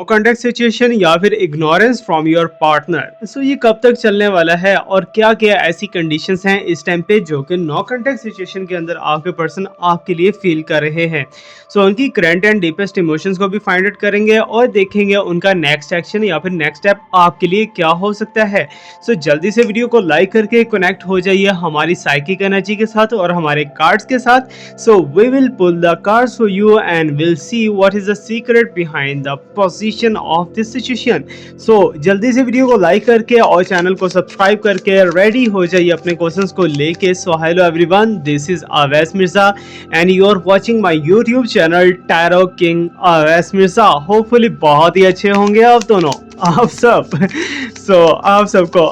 Contact situation या फिर ignorance from your partner. सो ये कब तक चलने वाला है और क्या क्या ऐसी कंडीशंस हैं इस टाइम पे जो कि नो कॉन्टैक्ट सिचुएशन के अंदर आपके पर्सन आपके लिए फील कर रहे हैं। सो उनकी करंट एंड डीपेस्ट इमोशंस को भी फाइंड आउट करेंगे और देखेंगे उनका नेक्स्ट एक्शन या फिर नेक्स्ट स्टेप आपके लिए क्या हो सकता है। सो जल्दी से वीडियो को लाइक करके कनेक्ट हो जाइए हमारी साइकिक एनर्जी के साथ और हमारे कार्ड्स के साथ। So we will pull the cards for you and will see what is the secret behind the position of this situation. सो जल्दी से वीडियो को लाइक करके और चैनल को सब्सक्राइब करके रेडी हो जाइए अपने क्वेश्चंस को लेके। So hello everyone, this is Awais Mirza and you are watching my YouTube channel tarot king Awais Mirza. Hopefully बहुत ही अच्छे होंगे आप दोनों, आप सब। सो आप सबको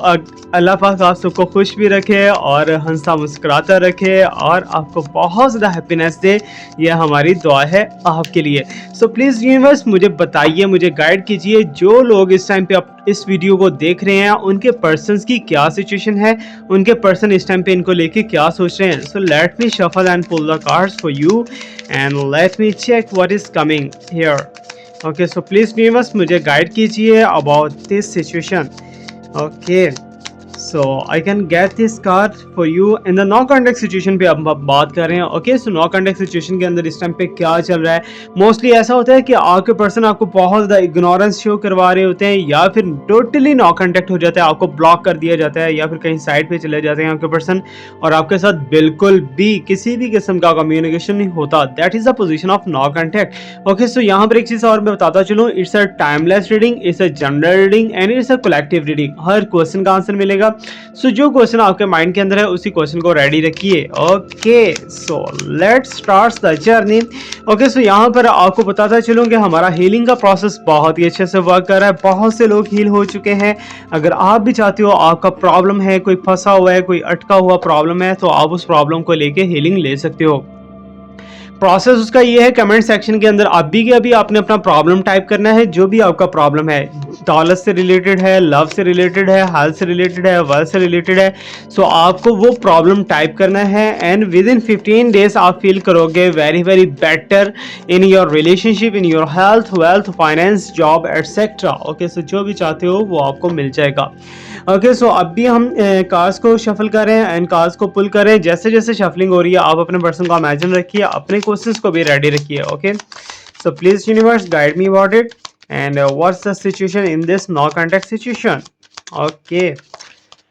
अल्लाह पाक आप सबको खुश भी रखे और हंसता मुस्कुराता रखे और आपको बहुत ज़्यादा हैप्पीनेस दे, ये हमारी दुआ है आपके लिए। सो प्लीज़ यूनिवर्स मुझे बताइए, मुझे गाइड कीजिए, जो लोग इस टाइम पे इस वीडियो को देख रहे हैं उनके पर्सन्स की क्या सिचुएशन है, उनके पर्सन इस टाइम पे इनको लेके क्या सोच रहे हैं। So let me shuffle and pull the cards for you and let me check what is coming here. Okay, so please universe मुझे गाइड कीजिए about this situation. Okay, so I can get this card for you in the no contact situation पे अब हम बात कर रहे हैं। Okay, so no contact situation के अंदर इस टाइम पे क्या चल रहा है। मोस्टली ऐसा होता है कि आपके पर्सन आपको बहुत ज़्यादा इग्नोरेंस शो करवा रहे होते हैं या फिर टोटली नो कॉन्टैक्ट हो जाता है, आपको ब्लॉक कर दिया जाता है या फिर कहीं साइड पे चले जाते हैं आपके पर्सन और आपके साथ बिल्कुल भी किसी भी किस्म का कम्युनिकेशन नहीं होता। That is the position of no contact. Okay, so यहाँ पर एक चीज़ और मैं बताता चलूँ, it's a timeless reading, it's a general reading and it's a collective reading. हर क्वेश्चन का आंसर मिलेगा। सो जो क्वेश्चन आपके माइंड के अंदर है उसी क्वेश्चन को रेडी रखिए। Okay, so let's start the journey. Okay, so यहाँ पर आपको बताता चलूँ कि हमारा हीलिंग का प्रोसेस बहुत ही अच्छे से वर्क कर रहा है। बहुत से लोग हील हो चुके हैं। अगर आप भी चाहते हो, आपका प्रॉब्लम है, कोई फंसा हुआ है, कोई अटका हुआ प्रॉब्लम है, तो आप उस प्रॉब्लम को लेके हीलिंग ले सकते हो। प्रोसेस उसका ये है, कमेंट सेक्शन के अंदर अभी के अभी आपने अपना प्रॉब्लम टाइप करना है। जो भी आपका प्रॉब्लम है, दौलत से रिलेटेड है, लव से रिलेटेड है, हेल्थ से रिलेटेड है, वर्क से रिलेटेड है, सो आपको वो प्रॉब्लम टाइप करना है एंड विद इन 15 डेज आप फील करोगे very very better in your relationship, in your health, wealth, finance, job etcetera. Okay, so जो भी चाहते हो वो आपको मिल जाएगा। ओके, सो अब भी हम कार्ड्स को शफल करें एंड कार्ड्स को पुल करें। जैसे जैसे शफलिंग हो रही है आप अपने पर्सन को इमेजिन रखिए, अपने क्वेश्चंस को भी रेडी रखिए। Okay, so please universe guide me about it and what's the situation in this no contact situation. Okay,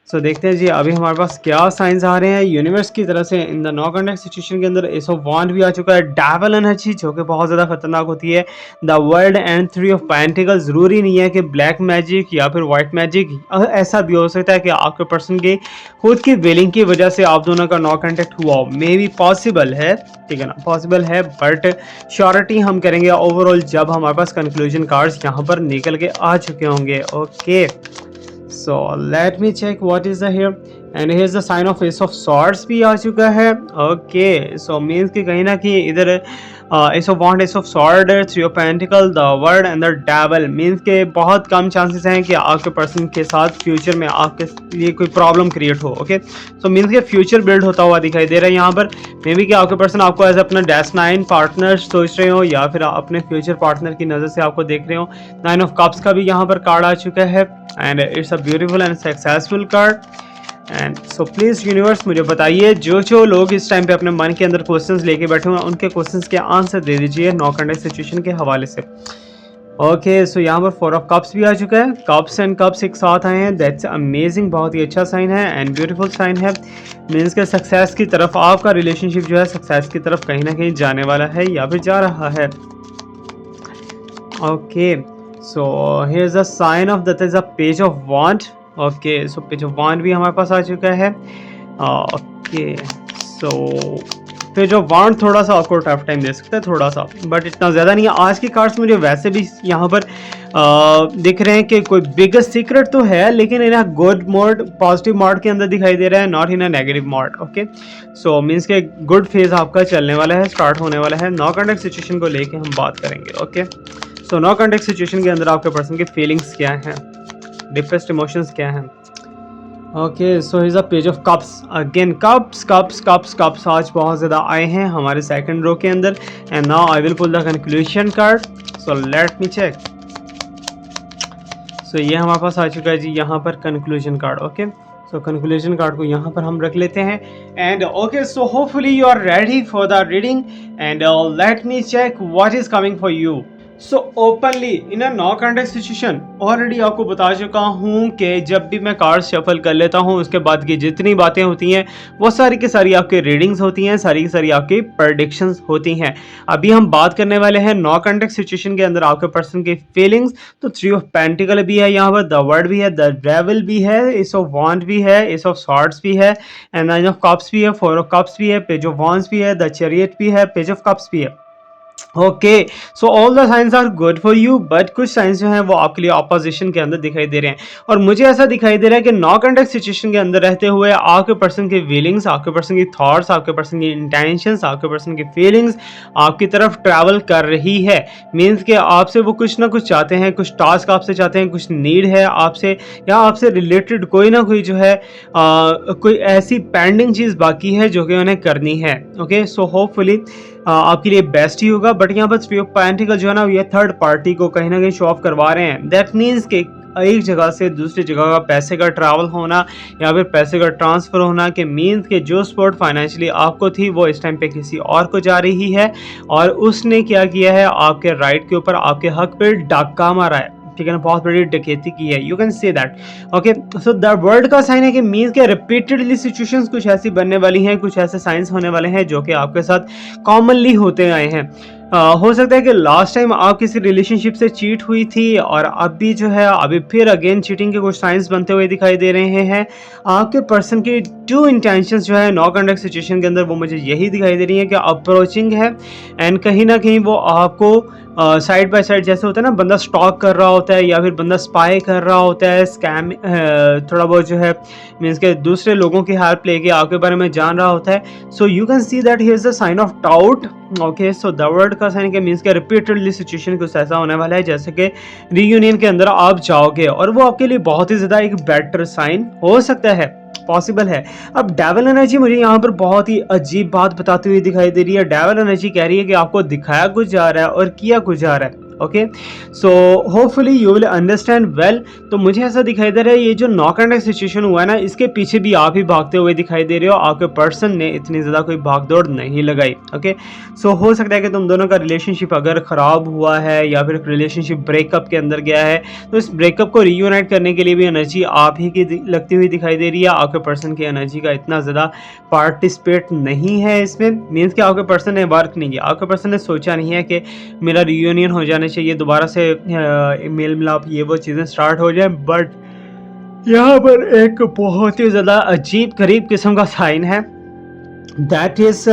so देखते हैं जी अभी हमारे पास क्या साइंस आ रहे हैं यूनिवर्स की तरफ से। In the no contact situation के अंदर एस ऑफ वांड भी आ चुका है, डेविल एनर्जी जो कि बहुत ज़्यादा खतरनाक होती है, the world and 3 of pentacles. ज़रूरी नहीं है कि ब्लैक मैजिक या फिर वाइट मैजिक, ऐसा भी हो सकता है कि आपके पर्सन की खुद की विलिंग की वजह से आप दोनों का नो कॉन्टैक्ट हुआ हो। मे बी पॉसिबल है, ठीक है ना, पॉसिबल है, बट श्योरिटी हम करेंगे ओवरऑल जब हमारे पास कंक्लूजन कार्ड्स यहाँ पर निकल के आ चुके होंगे। Okay, so let me check what is the here and here's the sign of ace of swords भी आ चुका है। okay, so means कि कहीं ना कहीं इधर ace of wand, ace of sword, three of pentacle, the world and the devil means के बहुत कम चांसेस हैं कि आपके पर्सन के साथ फ्यूचर में आपके लिए कोई प्रॉब्लम क्रिएट हो। ओके, सो मीन्स के फ्यूचर बिल्ड होता हुआ दिखाई दे रहा है यहाँ पर। मे बी कि आपके पर्सन आपको एज अपना डेस्टिनी पार्टनर सोच रहे हो या फिर अपने फ्यूचर पार्टनर की नज़र से आपको देख रहे हो। 9 ऑफ कप्स का भी यहाँ पर कार्ड आ चुका है and it's a beautiful and successful card. And so please universe मुझे बताइए, जो जो लोग इस टाइम पे अपने मन के अंदर क्वेश्चंस लेके बैठे हुए हैं उनके क्वेश्चंस के आंसर दे दीजिए नो कॉन्टैक्ट सिचुएशन के हवाले से। ओके, सो यहाँ पर 4 ऑफ कप्स भी आ चुका है, कप्स एंड कप्स एक साथ आए हैं, दैट्स अमेजिंग, बहुत ही अच्छा साइन है एंड ब्यूटीफुल साइन है। मीन्स के सक्सेस की तरफ आपका रिलेशनशिप जो है सक्सेस की तरफ कहीं ना कहीं जाने वाला है या फिर जा रहा है। Okay, so here is a sign of that is a page of wand. Okay, so page of wand भी हमारे पास आ चुका है। Okay, so page of wand थोड़ा सा आपको टफ टाइम दे सकता है, थोड़ा सा, बट इतना ज़्यादा नहीं है। आज की कार्ड्स मुझे वैसे भी यहाँ पर दिख रहे हैं कि कोई बिगेस्ट सीक्रेट तो है लेकिन in a good mode, positive mode के अंदर दिखाई दे रहा है, not in a negative mode. Okay, so means के गुड फेज आपका चलने वाला है, स्टार्ट होने वाला है। नो कॉन्टैक्ट सिचुएशन को लेके हम बात करेंगे। Okay, so no contact situation के अंदर आपके पर्सन की फीलिंग्स क्या हैं, डिप्रेस्ड इमोशंस क्या हैं। Okay, so is a page of cups again, cups cups cups cups आज बहुत ज़्यादा आए हैं हमारे सेकंड रो के अंदर and now I will pull the conclusion card. So let me check. So ये हमारे पास आ चुका है जी यहाँ पर conclusion card. Okay, so conclusion card को यहाँ पर हम रख लेते हैं। And okay, so hopefully you are ready for the reading and let me check what is coming for you. So openly in a no context situation, already आपको बता चुका हूँ कि जब भी मैं कार्ड शफल कर लेता हूँ उसके बाद की जितनी बातें होती हैं वो सारी की सारी आपके रीडिंग्स होती हैं, सारी की सारी आपकी प्रेडिक्शंस होती हैं। अभी हम बात करने वाले हैं नो कॉन्टेक्स्ट सिचुएशन के अंदर आपके पर्सन की फीलिंग्स। तो 3 ऑफ पेंटिकल भी है यहाँ पर, द वर्ड भी है, द डेविल भी है, एस ऑफ वॉन्ड भी है, एस ऑफ सॉर्ड्स भी है, एंड 9 ऑफ कप्स भी है, 4 ऑफ कप्स भी है, पेज ऑफ वॉन्ड्स भी है, द चैरियट भी है, पेज ऑफ कप्स भी है। Okay, so all the signs are good for you, but कुछ साइंस जो हैं वो आपके लिए ऑपोजिशन के अंदर दिखाई दे रहे हैं। और मुझे ऐसा दिखाई दे रहा है कि नो कॉन्टेक्स्ट सिचुएशन के अंदर रहते हुए आपके पर्सन की फीलिंग्स, आपके पर्सन की थॉट्स, आपके पर्सन की इंटेंशंस, आपके पर्सन की फीलिंग्स आपकी तरफ ट्रैवल कर रही है। मीन्स कि आपसे वो कुछ ना कुछ चाहते हैं, कुछ टास्क आपसे चाहते हैं, कुछ नीड है आपसे, या आपसे रिलेटेड कोई ना कोई जो है कोई ऐसी पेंडिंग चीज़ बाकी है जो कि उन्हें करनी है। ओके, सो होपफुली आपके लिए बेस्ट ही होगा। बट यहाँ पर 3 ऑफ पेंटिकल जो है ना ये थर्ड पार्टी को कहीं ना कहीं शो ऑफ करवा रहे हैं। दैट मीन्स कि एक जगह से दूसरी जगह का पैसे का ट्रैवल होना या फिर पैसे का ट्रांसफ़र होना, के मीन्स के जो सपोर्ट फाइनेंशियली आपको थी वो इस टाइम पे किसी और को जा रही है, और उसने क्या किया है आपके राइट के ऊपर, आपके हक पे डाका मारा है। ठीक है ना, बहुत बड़ी डकैती की है, you can say that. Okay, so the word का साइन है कि मीन्स के रिपीटेडली सिचुएशंस कुछ ऐसी बनने वाली हैं, कुछ ऐसे साइंस होने वाले हैं जो कि आपके साथ कॉमनली होते आए हैं। हो सकता है कि लास्ट टाइम आप किसी रिलेशनशिप से चीट हुई थी और अभी जो है अभी फिर अगेन चीटिंग के कुछ साइंस बनते हुए दिखाई दे रहे हैं। आपके पर्सन की ट्रू इंटेंशंस जो है नो कॉन्टेक्ट सिचुएशन के अंदर वो मुझे यही दिखाई दे रही है कि अप्रोचिंग है, एंड कहीं ना कहीं वो आपको साइड बाय साइड, जैसे होता है ना बंदा स्टॉक कर रहा होता है या फिर बंदा स्पाई कर रहा होता है, स्कैम थोड़ा बहुत जो है मीन्स के दूसरे लोगों की हेल्प लेके आपके बारे में जान रहा होता है। So you can see that he is the sign of doubt. Okay, so the word का साइन के मीन्स के रिपीटेडली सिचुएशन कुछ ऐसा होने वाला है जैसे कि रीयूनियन के अंदर आप जाओगे, और वो आपके लिए बहुत ही ज़्यादा एक बेटर साइन हो सकता है, पॉसिबल है। अब डेविल एनर्जी मुझे यहाँ पर बहुत ही अजीब बात बताती हुई दिखाई दे रही है। डेविल एनर्जी कह रही है कि आपको दिखाया कुछ जा रहा है और किया कुछ जा रहा है। Okay, so hopefully you will understand well. तो मुझे ऐसा दिखाई दे रहा है ये जो नो कॉन्टेक्ट सिचुएशन हुआ है ना इसके पीछे भी आप ही भागते हुए दिखाई दे रहे हो, आपके पर्सन ने इतनी ज़्यादा कोई भागदौड़ नहीं लगाई। ओके, सो हो सकता है कि तुम दोनों का रिलेशनशिप अगर ख़राब हुआ है या फिर रिलेशनशिप ब्रेकअप के अंदर गया है, तो इस ब्रेकअप को रीयूनाइट करने के लिए भी एनर्जी आप ही की लगती हुई दिखाई दे रही है। आपके पर्सन की एनर्जी का इतना ज़्यादा पार्टिसिपेट नहीं है इसमें, मीन्स कि आपके पर्सन ने वर्क नहीं किया, आपके पर्सन ने सोचा नहीं है कि मेरा रीयूनियन हो जाने चाहिए, दोबारा से मेल मिलाप ये वो चीज़ें स्टार्ट हो जाए। बट यहाँ पर एक बहुत ही ज़्यादा अजीब गरीब किस्म का साइन है, that is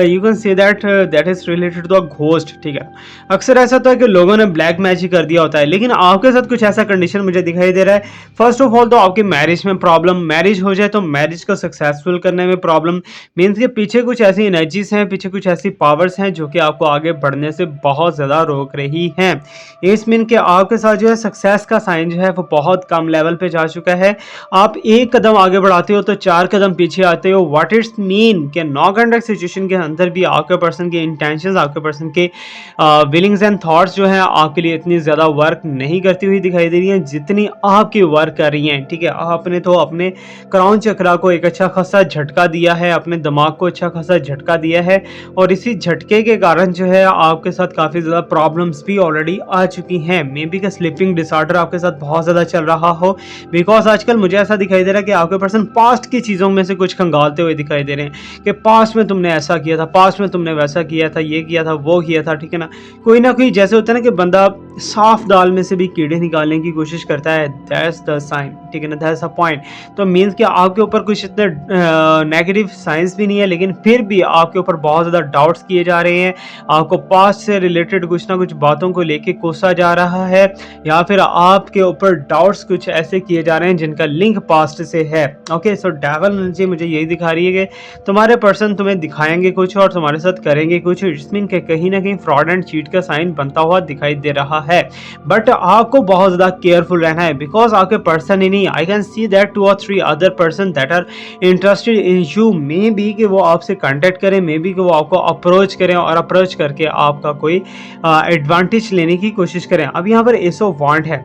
you can say that that is related to a ghost. ठीक है, अक्सर ऐसा होता है कि लोगों ने ब्लैक मैजिक कर दिया होता है, लेकिन आपके साथ कुछ ऐसा कंडीशन मुझे दिखाई दे रहा है। फर्स्ट ऑफ ऑल तो आपकी मैरिज में प्रॉब्लम, मैरिज हो जाए तो मैरिज को सक्सेसफुल करने में प्रॉब्लम, मीन्स के पीछे कुछ ऐसी एनर्जीज हैं, पीछे कुछ ऐसी पावर्स हैं जो कि आपको आगे बढ़ने से बहुत ज़्यादा रोक रही हैं। इस मीन के आपके साथ जो है सक्सेस का साइन जो है वो बहुत कम लेवल पे जा चुका है। आप एक कदम आगे बढ़ाते हो तो 4 कदम पीछे आते हो। व्हाट इट्स मीन के नो कॉन्टेक्ट सिचुएशन के अंदर भी आपके पर्सन के इंटेंशंस, आपके पर्सन के विलिंग्स एंड थॉट्स जो है आपके लिए इतनी ज़्यादा वर्क नहीं करती हुई दिखाई दे रही हैं जितनी आपकी वर्क कर रही हैं। ठीक है, आपने तो अपने क्राउन चक्रा को एक अच्छा खासा झटका दिया है, अपने दिमाग को अच्छा खासा झटका दिया है, और इसी झटके के कारण जो है आपके साथ काफ़ी ज़्यादा प्रॉब्लम्स भी ऑलरेडी आ चुकी हैं। मे बी का स्लीपिंग डिसऑर्डर आपके साथ बहुत ज़्यादा चल रहा हो, बिकॉज आजकल मुझे ऐसा दिखाई दे रहा है कि आपके पर्सन पास्ट की चीज़ों में से कुछ खंगालते हुए दिखाई दे रहे हैं कि पास्ट में तुमने ऐसा किया था, पास्ट में तुमने वैसा किया था, ये किया था, वो किया था। ठीक है ना, कोई ना कोई जैसे होता है ना कि बंदा साफ दाल में से भी कीड़े निकालने की कोशिश करता है, दैट्स द साइन। ठीक है ना, दैट्स अ पॉइंट। तो मीन्स कि आपके ऊपर कुछ इतने नेगेटिव साइंस भी नहीं है, लेकिन फिर भी आपके ऊपर बहुत ज़्यादा डाउट्स किए जा रहे हैं। आपको पास्ट से रिलेटेड कुछ ना कुछ बातों को लेके कोसा जा रहा है, या फिर आपके ऊपर डाउट्स कुछ ऐसे किए जा रहे हैं जिनका लिंक पास्ट से है। ओके, सो डेविल एनर्जी मुझे यही दिखा रही है कि तुम्हारे पर्सन तुम्हें दिखाएंगे कुछ और तुम्हारे साथ करेंगे कुछ, जिसमें कहीं ना कहीं फ्रॉड एंड चीट का साइन बनता हुआ दिखाई दे रहा है। बट आपको बहुत ज़्यादा केयरफुल रहना है, बिकॉज आपके पर्सन ही नहीं, I can see that 2 or 3 other person that are interested in you. Maybe कि वो आपसे कांटेक्ट करें, मे बी कि वो आपको अप्रोच करें और अप्रोच करके आपका कोई एडवांटेज लेने की कोशिश करें। अब यहाँ पर एस ऑफ वांड है,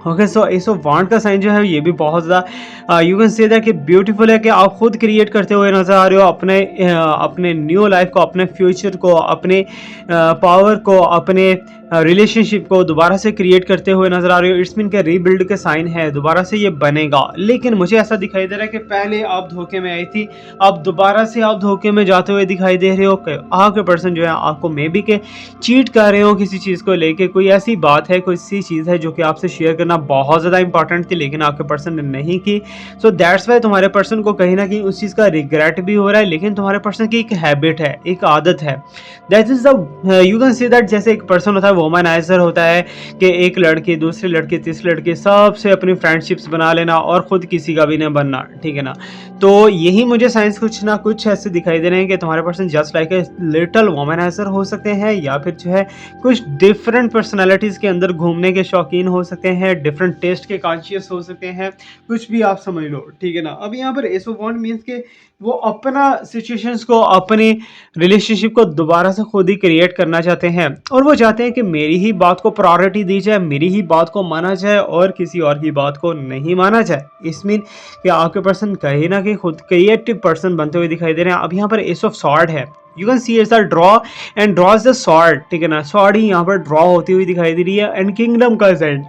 ओके, सो एस ऑफ वांड का साइन जो है ये भी बहुत ज़्यादा यू कैन से दैट कि ब्यूटीफुल है कि आप खुद क्रिएट करते हुए नज़र आ रहे हो अपने अपने न्यू लाइफ को, अपने फ्यूचर को, अपने पावर को, अपने रिलेशनशिप को दोबारा से क्रिएट करते हुए नज़र आ रहे हो। इट्स मीन के रीबिल्ड के साइन है, दोबारा से ये बनेगा। लेकिन मुझे ऐसा दिखाई दे रहा है कि पहले आप धोखे में आई थी, अब दोबारा से आप धोखे में जाते हुए दिखाई दे रहे हो कि आपके पर्सन जो है आपको मे बी के चीट कर रहे हो किसी चीज़ को लेके। कोई ऐसी बात है, कोई ऐसी चीज़ है जो कि आपसे शेयर करना बहुत ज़्यादा इंपॉर्टेंट थी लेकिन आपके पर्सन ने नहीं की। सो दैट्स वाई तुम्हारे पर्सन को कहीं ना कहीं उस चीज़ का रिग्रेट भी हो रहा है। लेकिन तुम्हारे पर्सन की एक हैबिट है, एक आदत है, that is the you can see that जैसे एक पर्सन होता है वोमनाइजर होता है कि एक लड़की दूसरे लड़के तीसरे लड़के सबसे अपनी फ्रेंडशिप्स बना लेना और खुद किसी का भी ना बनना, ठीक है ना। तो यही मुझे साइंस कुछ ना कुछ ऐसे दिखाई दे रहे हैं कि तुम्हारे person just like a little womaniser हो सकते हैं, या फिर जो है कुछ डिफरेंट पर्सनालिटीज़ के अंदर घूमने के शौकीन हो सकते हैं, डिफरेंट टेस्ट के कॉन्शियस हो सकते हैं, कुछ भी आप समझ लो, ठीक है ना। अब यहाँ पर एस ऑफ वांड मीन्स के वो अपना सिचुएशंस को, अपनी रिलेशनशिप को दोबारा से खुद ही क्रिएट करना चाहते हैं और वो चाहते हैं कि मेरी ही बात को प्रायोरिटी दी जाए, मेरी ही बात को माना जाए और किसी और की बात को नहीं माना जाए। इस मीन कि आपके पर्सन कहीं ना कहीं खुद क्रिएटिव पर्सन बनते हुए दिखाई दे रहे हैं। अब यहाँ पर एस ऑफ सॉर्ड है, you can see it's a draw and draw is the sword, ठीक है ना। सॉर्ड ही यहाँ पर ड्रॉ होती हुई दिखाई दे रही है एंड किंगडम का साइन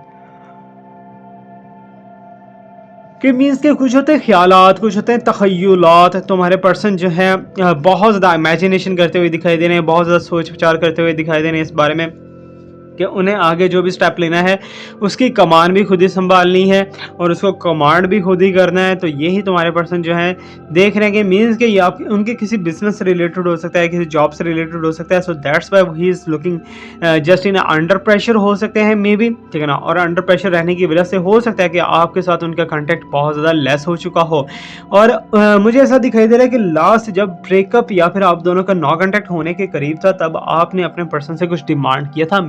कि मीन्स के कुछ होते हैं ख्यालात, कुछ होते हैं तखय्युलात। तुम्हारे पर्सन जो है बहुत ज़्यादा इमेजिनेशन करते हुए दिखाई दे रहे हैं, बहुत ज़्यादा सोच विचार करते हुए दिखाई दे रहे हैं इस बारे में कि उन्हें आगे जो भी स्टेप लेना है उसकी कमान भी खुद ही संभालनी है और उसको कमांड भी खुद ही करना है। तो यही तुम्हारे पर्सन जो है देख रहे हैं कि मीन्स के या उनके किसी बिजनेस से रिलेटेड हो सकता है, किसी जॉब से रिलेटेड हो सकता है। So that's why he is looking just in under pressure हो सकते हैं मे बी, ठीक है ना। और अंडर प्रेशर रहने की वजह से हो सकता है कि आपके साथ उनका कॉन्टैक्ट बहुत ज़्यादा लेस हो चुका हो। और मुझे ऐसा दिखाई दे रहा है कि लास्ट जब ब्रेकअप या फिर आप दोनों का नॉ कॉन्टैक्ट होने के करीब था तब आपने अपने पर्सन से कुछ डिमांड किया था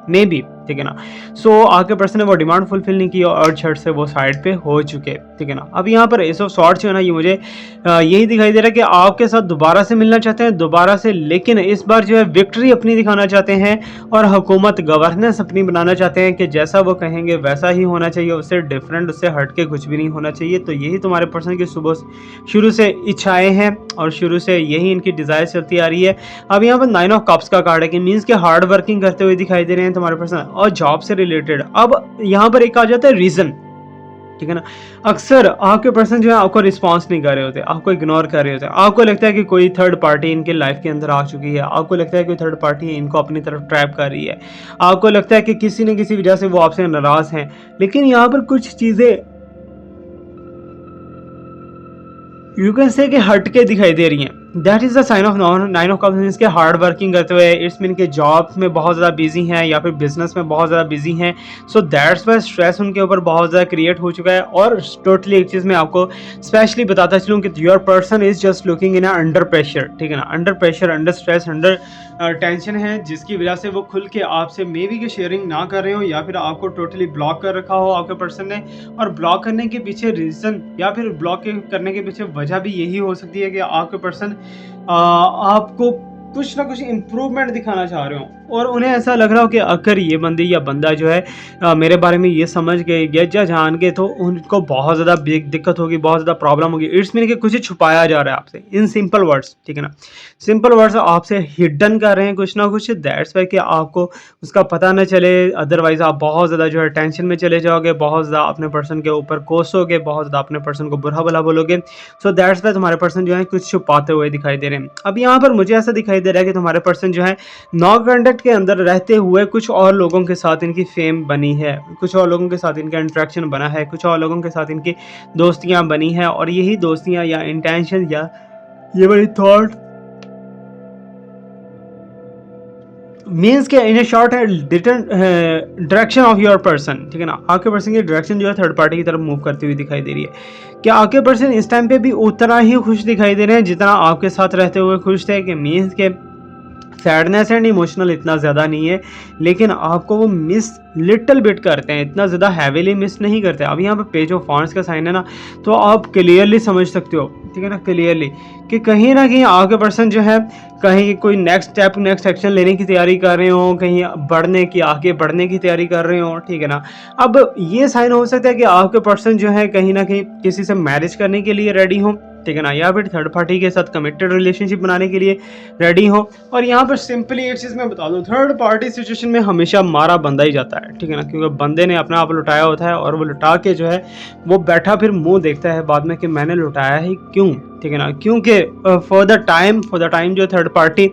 मे बी, ठीक है ना। सो आपके पर्सन ने वो डिमांड फुलफिल नहीं की और झट से वो साइड पे हो चुके, ठीक है ना। अब यहाँ पर एस ऑफ सॉर्ड्स जो है ना, ये मुझे यही दिखाई दे रहा है कि आपके साथ दोबारा से मिलना चाहते हैं, दोबारा से, लेकिन इस बार जो है विक्ट्री अपनी दिखाना चाहते हैं और हुकूमत गवर्नेंस अपनी बनाना चाहते हैं कि जैसा वो कहेंगे वैसा ही होना चाहिए, उससे डिफरेंट, उससे हट के कुछ भी नहीं होना चाहिए। तो यही तुम्हारे पर्सन की सुबह शुरू से इच्छाएं हैं और शुरू से यही इनकी डिज़ायर चलती आ रही है। अब यहाँ पर 9 ऑफ कप्स का कार्ड है कि मीन्स के हार्ड वर्किंग करते हुए दिखाई दे रहे हैं तुम्हारे पर्सन और जॉब से रिलेटेड। अब यहाँ पर एक आ जाता है रीज़न, ठीक है ना। अक्सर आपके पर्सन जो है आपको रिस्पॉन्स नहीं कर रहे होते, आपको इग्नोर कर रहे होते, आपको लगता है कि कोई थर्ड पार्टी इनके लाइफ के अंदर आ चुकी है, आपको लगता है कि कोई थर्ड पार्टी इनको अपनी तरफ ट्रैप कर रही है, आपको लगता है कि किसी न किसी वजह से वो आपसे नाराज़ हैं। लेकिन यहाँ पर कुछ चीज़ें यू कैन से कि हट के दिखाई दे रही हैं। That is the sign of 9 of cups, means के हार्ड वर्किंग करते हुए, इट्स मीन के जॉब में बहुत ज़्यादा बिजी हैं या फिर बिजनेस में बहुत ज़्यादा बिजी हैं। सो दैट्स वाई स्ट्रेस उनके ऊपर बहुत ज़्यादा क्रिएट हो चुका है। और टोटली एक चीज़ मैं आपको स्पेशली बताता चलूँ कि your person is just looking in under pressure, ठीक है ना। Under pressure, under stress, under tension है, जिसकी वजह से वो खुल के आपसे मे बी के शेयरिंग ना कर रहे हो या फिर आपको टोटली ब्लॉक कर रखा हो आपके पर्सन ने। और ब्लॉक करने के पीछे रीज़न या फिर ब्लॉक करने के पीछे वजह भी यही हो सकती है कि आपके पर्सन आपको कुछ ना कुछ इम्प्रूवमेंट दिखाना चाह रहे हो और उन्हें ऐसा लग रहा हो कि अगर ये बंदी या बंदा जो है मेरे बारे में ये समझ गए या जान के तो उनको बहुत ज़्यादा बिग दिक्कत होगी, बहुत ज़्यादा प्रॉब्लम होगी। इट्स मीन कि कुछ छुपाया जा रहा है आपसे इन सिंपल वर्ड्स, ठीक है ना। सिंपल वर्ड्स आपसे हिडन कर रहे हैं कुछ ना कुछ, दैट्स वाई कि आपको उसका पता न चले। अदरवाइज आप बहुत ज़्यादा जो है टेंशन में चले जाओगे, बहुत ज़्यादा अपने पर्सन के ऊपर कोसोगे, बहुत ज़्यादा अपने पर्सन को बुरा भला बोलोगे। सो दैट्स वाई तुम्हारे पर्सन जो है कुछ छुपाते हुए दिखाई दे रहे हैं। अब यहाँ पर मुझे ऐसा दिखाई दे रहा है कि तुम्हारे पर्सन जो है नॉ कॉन्टैक्ट के अंदर रहते हुए कुछ और लोगों के साथ इनकी फेम बनी है, कुछ और लोगों के साथ इनका इंटरेक्शन बना है, कुछ और लोगों के साथ इनकी दोस्तियां बनी हैं और यही दोस्तियां या इंटेंशन या ये बड़ी थॉट मीन्स के इन ए शॉर्ट है डायरेक्शन ऑफ योर पर्सन, ठीक है ना। आपके पर्सन की डायरेक्शन जो है थर्ड पार्टी की तरफ मूव करती हुई दिखाई दे रही है। क्या आपके पर्सन इस टाइम पे भी उतना ही खुश दिखाई दे रहे हैं जितना आपके साथ रहते हुए खुश थे? कि मीन्स के सैडनेस एंड इमोशनल इतना ज़्यादा नहीं है, लेकिन आपको वो मिस लिटिल बिट करते हैं, इतना ज़्यादा हैवीली मिस नहीं करते। अब यहाँ पे पेज ऑफ वॉन्ड्स का साइन है ना, तो आप क्लियरली समझ सकते हो, ठीक है ना, क्लियरली कि कहीं ना कहीं आपके पर्सन जो है कहीं कोई नेक्स्ट स्टेप नेक्स्ट एक्शन लेने की तैयारी कर रहे हो, कहीं बढ़ने की आगे बढ़ने की तैयारी कर रहे हो, ठीक है ना। अब ये साइन हो सकता है कि आपके पर्सन जो है कहीं ना कहीं किसी से मैरिज करने के लिए रेडी हो, ठीक है ना, या फिर थर्ड पार्टी के साथ कमिटेड रिलेशनशिप बनाने के लिए रेडी हो। और यहाँ पर सिंपली एक चीज़ मैं बता दूँ, थर्ड पार्टी सिचुएशन में हमेशा मारा बंदा ही जाता है, ठीक है ना, क्योंकि बंदे ने अपना आप लुटाया होता है और वो लुटा के जो है वो बैठा फिर मुंह देखता है बाद में कि मैंने लुटाया है क्यों, ठीक है ना, क्योंकि फॉर द टाइम जो थर्ड पार्टी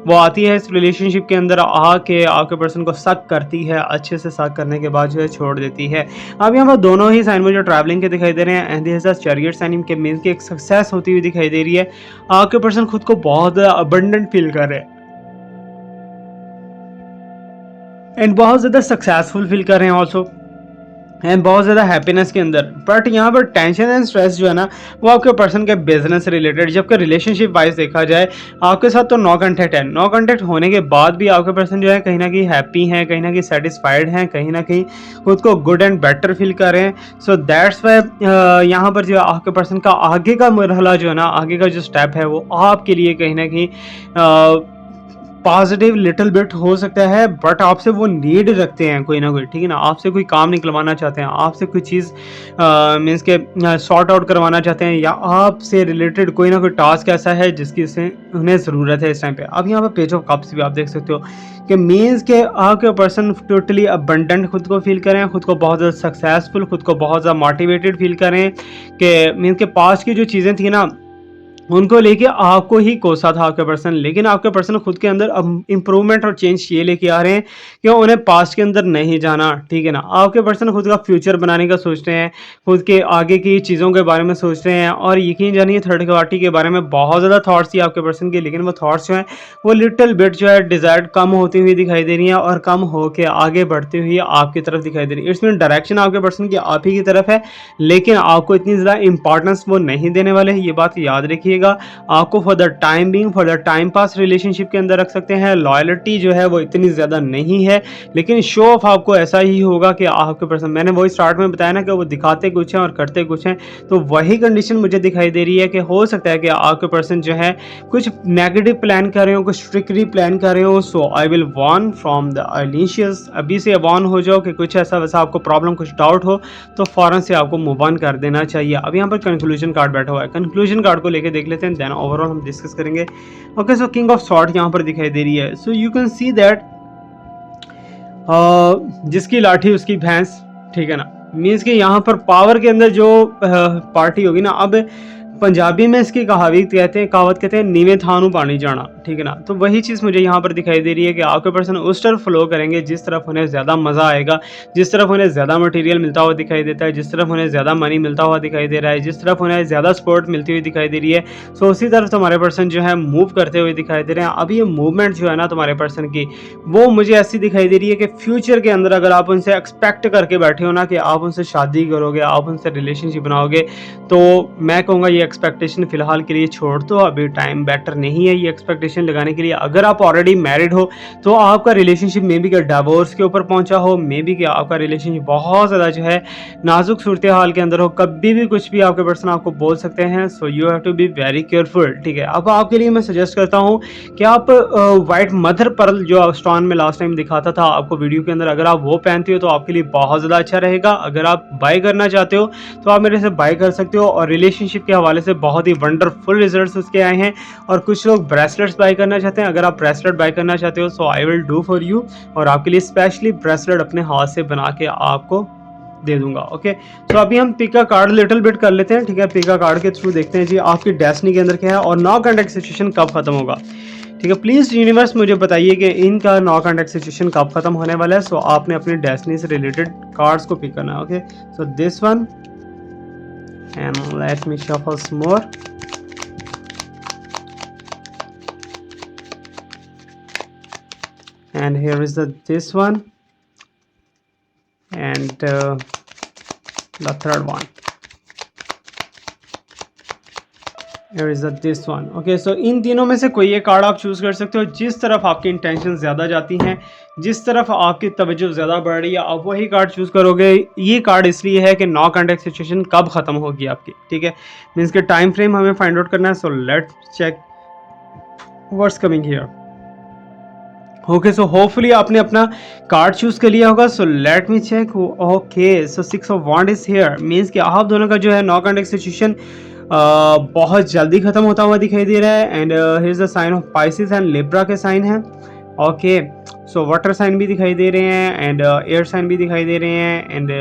वो आती है इस रिलेशनशिप के अंदर आके आपके पर्सन को शक करती है, अच्छे से शक करने के बाद जो है छोड़ देती है। अब यहाँ पर दोनों ही साइन मुझे ट्रैवलिंग के दिखाई दे रहे हैं, एंड दिस चैरियट साइन के मीन की एक सक्सेस होती हुई दिखाई दे रही है। आपके पर्सन खुद को बहुत अबंडेंट फील कर रहे हैं एंड बहुत ज़्यादा सक्सेसफुल फील कर रहे हैं ऑल्सो, एंड बहुत ज़्यादा हैप्पीनेस के अंदर। बट यहाँ पर टेंशन एंड स्ट्रेस जो है ना वो आपके पर्सन के बिजनेस से रिलेटेड, जबकि रिलेशनशिप वाइज देखा जाए आपके साथ तो नो कॉन्टैक्ट है, नो कॉन्टैक्ट होने के बाद भी आपके पर्सन जो है कहीं ना कहीं हैप्पी हैं, कहीं ना कहीं सेटिस्फाइड हैं, कहीं ना कहीं खुद को गुड एंड बेटर फील कर रहे हैं। सो दैट्स वाई यहाँ पर जो आपके पर्सन का आगे का मरहला जो है ना, आगे का जो स्टेप है वो आपके लिए कहीं ना कहीं पॉजिटिव लिटिल बिट हो सकता है, बट आपसे वो नीड रखते हैं कोई ना कोई, ठीक है ना, आपसे कोई काम निकलवाना चाहते हैं, आपसे कोई चीज़ मीन्स के सॉर्ट आउट करवाना चाहते हैं, या आपसे रिलेटेड कोई ना कोई टास्क ऐसा है जिसकी से उन्हें ज़रूरत है इस टाइम पे। अब यहाँ पे पेज ऑफ कप्स भी आप देख सकते हो कि मीन्स के आपके पर्सन टोटली अबंडेंट खुद को फील करें, खुद को बहुत ज़्यादा सक्सेसफुल, खुद को बहुत ज़्यादा मोटिवेटेड फील करें कि मीन्स के पास्ट की जो चीज़ें थी ना उनको लेके आपको ही कोसा था आपके पर्सन, लेकिन आपके पर्सन खुद के अंदर अब इंप्रूवमेंट और चेंज ये लेके आ रहे हैं कि उन्हें पास्ट के अंदर नहीं जाना, ठीक है ना। आपके पर्सन खुद का फ्यूचर बनाने का सोच रहे हैं, खुद के आगे की चीज़ों के बारे में सोच रहे हैं, और यकीन जानिए थर्ड पार्टी के बारे में बहुत ज़्यादा थॉट्स थी आपके पर्सन के, लेकिन वो थॉट्स जो हैं वो लिटिल बिट जो है डिज़ायर्ड कम होती हुई दिखाई दे रही है और कम होके आगे बढ़ती हुई आपकी तरफ दिखाई दे रही है। इट्स मीन डायरेक्शन आपके पर्सन की आप ही की तरफ है, लेकिन आपको इतनी ज़्यादा इंपॉर्टेंस वो नहीं देने वाले हैं, ये बात याद रखिए। आपको for the time being for the time pass relationship के अंदर रख सकते हैं। लॉयल्टी जो है वो इतनी ज़्यादा नहीं है, लेकिन शो ऑफ आपको ऐसा ही होगा कि आपके पर्सन, मैंने वही स्टार्ट में बताया ना कि वो दिखाते कुछ हैं और करते कुछ हैं, तो वही कंडीशन मुझे दिखाई दे रही है कि हो सकता है कि आपके पर्सन जो है कुछ नेगेटिव प्लान कर रहे हो, कुछ ट्रिकरी प्लान कर रहे हो। So I will warn from the इनिशियस, अभी से वार्न हो जाओ कि कुछ ऐसा वैसा आपको प्रॉब्लम कुछ डाउट हो तो फ़ौरन से आपको मूव ऑन कर देना चाहिए। अब यहाँ पर कंक्लूजन कार्ड बैठा हुआ है, कंक्लूजन कार्ड को लेकर देख लेते हैं, देन ओवरऑल हम डिस्कस करेंगे। Okay, so king of sword यहाँ पर दिखाई दे रही है। So you can see that जिसकी लाठी उसकी भैंस, ठीक है ना, मीन्स कि यहाँ पर पावर के अंदर जो पार्टी होगी ना, अब पंजाबी में इसकी कहावत कहते हैं नीवे थानू पानी जाना, ठीक है ना। तो वही चीज़ मुझे यहाँ पर दिखाई दे रही है कि आपके पर्सन उस तरफ फ्लो करेंगे जिस तरफ उन्हें ज़्यादा मज़ा आएगा, जिस तरफ उन्हें ज़्यादा मटेरियल मिलता हुआ दिखाई देता है, जिस तरफ उन्हें ज़्यादा मनी मिलता हुआ दिखाई दे रहा है, जिस तरफ उन्हें ज़्यादा सपोर्ट मिलती हुई दिखाई दे रही है। सो उसी तरफ तुम्हारे पर्सन जो है मूव करते हुए दिखाई दे रहे हैं। अब ये मूवमेंट जो है ना तुम्हारे पर्सन की, वो मुझे ऐसी दिखाई दे रही है कि फ्यूचर के अंदर अगर आप उनसे एक्सपेक्ट करके बैठे हो ना कि आप उनसे शादी करोगे, आप उनसे रिलेशनशिप बनाओगे, तो मैं कहूँगा ये एक्सपेक्टेशन फिलहाल के लिए छोड़ दो, अभी टाइम बेटर नहीं है ये एक्सपेक्टेशन लगाने के लिए। अगर आप ऑलरेडी मैरिड हो तो आपका रिलेशनशिप मे बी कि डिवोर्स के ऊपर पहुंचा हो, मे बी कि आपका रिलेशनशिप बहुत ज़्यादा जो है नाजुक सूरत हाल के अंदर हो, कभी भी कुछ भी आपके पर्सन आपको बोल सकते हैं। So you have to be very careful, ठीक है। अब आपके लिए मैं सजेस्ट करता हूँ कि आप वाइट मदर पर्ल जो स्टोन में लास्ट टाइम दिखाता था आपको वीडियो के अंदर, अगर आप वो पहनते हो तो आपके लिए बहुत ज़्यादा अच्छा रहेगा। अगर आप बाय करना चाहते हो तो आप मेरे से बाय कर सकते हो, और रिलेशनशिप के हवाले से बहुत ही वंडरफुल रिजल्ट्स उसके आए हैं। और कुछ लोग ब्रेसलेट्स बाय करना चाहते हैं, अगर आप ब्रेसलेट बाय करना चाहते हो so I will do for you, और आपके लिए स्पेशली ब्रेसलेट अपने हाथ से बना के आपको दे दूंगा। ओके, तो अभी हम पिका कार्ड लिटिल बिट कर लेते हैं, ठीक है। पिका कार्ड के थ्रू देखते हैं जी आपकी डेस्टिनी के अंदर क्या है और नो कॉन्टैक्ट सिचुएशन कब खत्म होगा, ठीक है। प्लीज़ यूनिवर्स मुझे बताइए कि इनका नो कॉन्टैक्ट सिचुएशन कब खत्म होने वाला है। सो आपने अपनी डेस्टिनी से रिलेटेड कार्ड्स को पिक करना है। Okay, so this one and let me shuffle some more. And here is this one and the third one, Here is this one. Okay, so इन तीनों में से कोई एक कार्ड आप चूज़ कर सकते हो। जिस तरफ आपकी इंटेंशन ज़्यादा जाती हैं, जिस तरफ आपकी तवज्जो ज़्यादा बढ़ रही है, आप वही कार्ड चूज़ करोगे। ये कार्ड इसलिए है कि नो कॉन्टैक्ट सिचुएशन कब ख़त्म होगी आपकी, ठीक है? मीन्स के टाइम फ्रेम हमें फाइंड आउट करना है। So let's check what's coming here. Okay, so hopefully आपने अपना कार्ड चूज़ कर लिया होगा। So let me check. Okay, so 6 of wand is here. Means कि आप दोनों का जो है नो कॉन्टैक्ट सिचुएशन बहुत जल्दी ख़त्म होता हुआ दिखाई दे रहा है। And here is the sign of Pisces and Libra के साइन है। ओके, सो वाटर साइन भी दिखाई दे रहे हैं एंड एयर साइन भी दिखाई दे रहे हैं एंड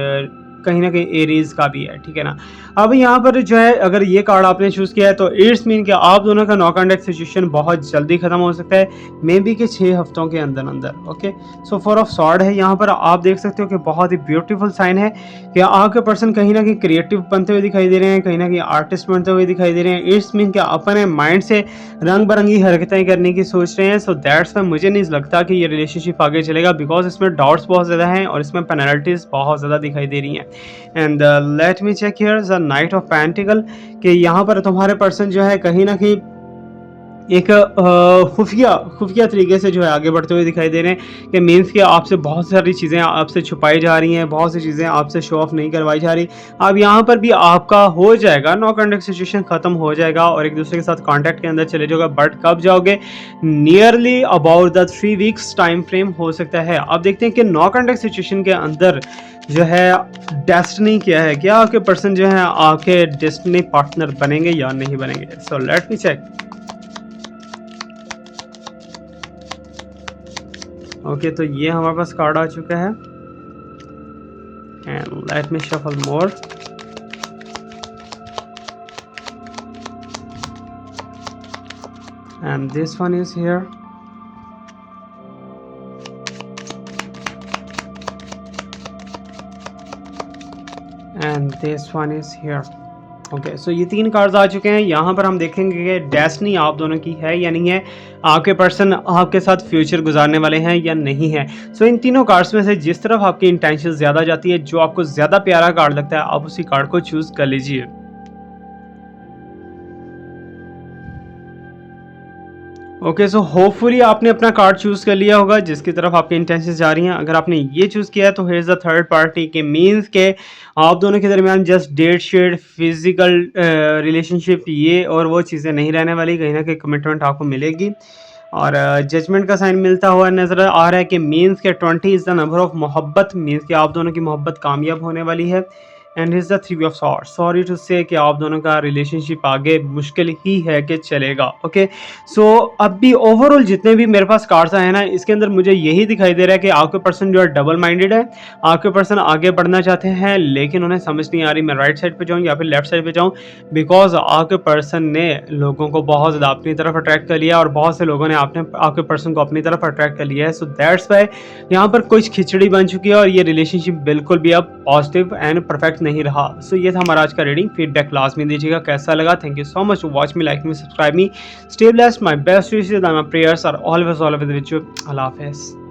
कहीं ना कहीं एरीज का भी है, ठीक है ना। अब यहाँ पर जो है अगर ये कार्ड आपने चूज़ किया है तो इट्स मीन कि आप दोनों का नो कॉन्टैक्ट सिचुएशन बहुत जल्दी ख़त्म हो सकता है, मे बी के 6 हफ्तों के अंदर अंदर। ओके, सो 4 ऑफ सॉर्ड है यहाँ पर। आप देख सकते हो कि बहुत ही ब्यूटीफुल साइन है कि आपके पर्सन कहीं ना कहीं क्रिएटिव बनते हुए दिखाई दे रहे हैं, कहीं ना कहीं आर्टिस्ट बनते हुए दिखाई दे रहे हैं। इट्स मीन कि अपने माइंड से रंग बिरंगी हरकतें करने की सोच रहे हैं। सो दैट्स वाई मुझे नहीं लगता कि ये रिलेशनशिप आगे चलेगा, बिकॉज इसमें डाउट्स बहुत ज़्यादा हैं और इसमें पेनल्टीज बहुत ज़्यादा दिखाई दे रही हैं। And let me check here the knight of pentacles कि यहाँ पर तुम्हारे पर्सन जो है कहीं ना कहीं एक खुफिया तरीके से जो है आगे बढ़ते हुए दिखाई दे रहे हैं कि मीन्स कि आपसे बहुत सारी चीज़ें आपसे छुपाई जा रही हैं, बहुत सी चीज़ें आपसे शो ऑफ नहीं करवाई जा रही। अब यहाँ पर भी आपका हो जाएगा, नो कॉन्टैक्ट सिचुएशन ख़त्म हो जाएगा और एक दूसरे के साथ कॉन्टैक्ट के अंदर चले जाओगे। बट कब जाओगे? Nearly about the 3 weeks time frame हो सकता है। अब देखते हैं कि नो कॉन्टैक्ट सिचुएशन के अंदर जो है डेस्टिनी क्या है, क्या आपके पर्सन जो है आपके डेस्टिनी पार्टनर बनेंगे या नहीं बनेंगे। So let me check. Okay, तो ये हमारे पास कार्ड आ चुका है and let me shuffle more. And this one is here and this one is here. Okay, so ये 3 कार्ड्स आ चुके हैं। यहाँ पर हम देखेंगे कि डेस्टिनी आप दोनों की है या नहीं है, आपके पर्सन आपके साथ फ्यूचर गुजारने वाले हैं या नहीं है। सो इन तीनों कार्ड्स में से जिस तरफ आपकी इंटेंशन ज़्यादा जाती है, जो आपको ज़्यादा प्यारा कार्ड लगता है, आप उसी कार्ड को चूज़ कर लीजिए। ओके, सो होपफुली आपने अपना कार्ड चूज़ कर लिया होगा जिसकी तरफ आपकी इंटेंशन जा रही हैं। अगर आपने ये चूज़ किया है तो here is the third party के मीन्स के आप दोनों के दरमियान just that shared physical relationship ये और वो चीज़ें नहीं रहने वाली, कहीं ना कहीं कमिटमेंट आपको मिलेगी। और जजमेंट का साइन मिलता हुआ नज़र आ रहा है कि मीन्स के 20 इज़ द नंबर ऑफ मोहब्बत, मीन्स कि आप दोनों की मोहब्बत कामयाब होने वाली है। And is the 3 of swords. Sorry to say कि आप दोनों का रिलेशनशिप आगे मुश्किल ही है कि चलेगा। ओके, सो अब भी ओवरऑल जितने भी मेरे पास कार्ड्स आए हैं ना, इसके अंदर मुझे यही दिखाई दे रहा है कि आपके पर्सन जो है डबल माइंडेड है। आपके पर्सन आगे बढ़ना चाहते हैं लेकिन उन्हें समझ नहीं आ रही मैं राइट साइड पे जाऊँ या फिर लेफ्ट साइड पे जाऊँ, बिकॉज आपके पर्सन ने लोगों को बहुत ज़्यादा अपनी तरफ अट्रैक्ट कर लिया और बहुत से लोगों ने आपके पर्सन को अपनी तरफ अट्रैक्ट कर लिया है। सो दैट्स वाई यहाँ पर कुछ खिचड़ी बन चुकी है और ये रिलेशनशिप बिल्कुल भी अब पॉजिटिव एंड परफेक्ट नहीं रहा। सो ये था हमारा आज का रीडिंग। फीडबैक लाजमी दीजिएगा कैसा लगा। Thank you so much for watch me, like me, subscribe me, stay blessed, my best wishes and my prayers are always with you. अल्लाह हाफिज़।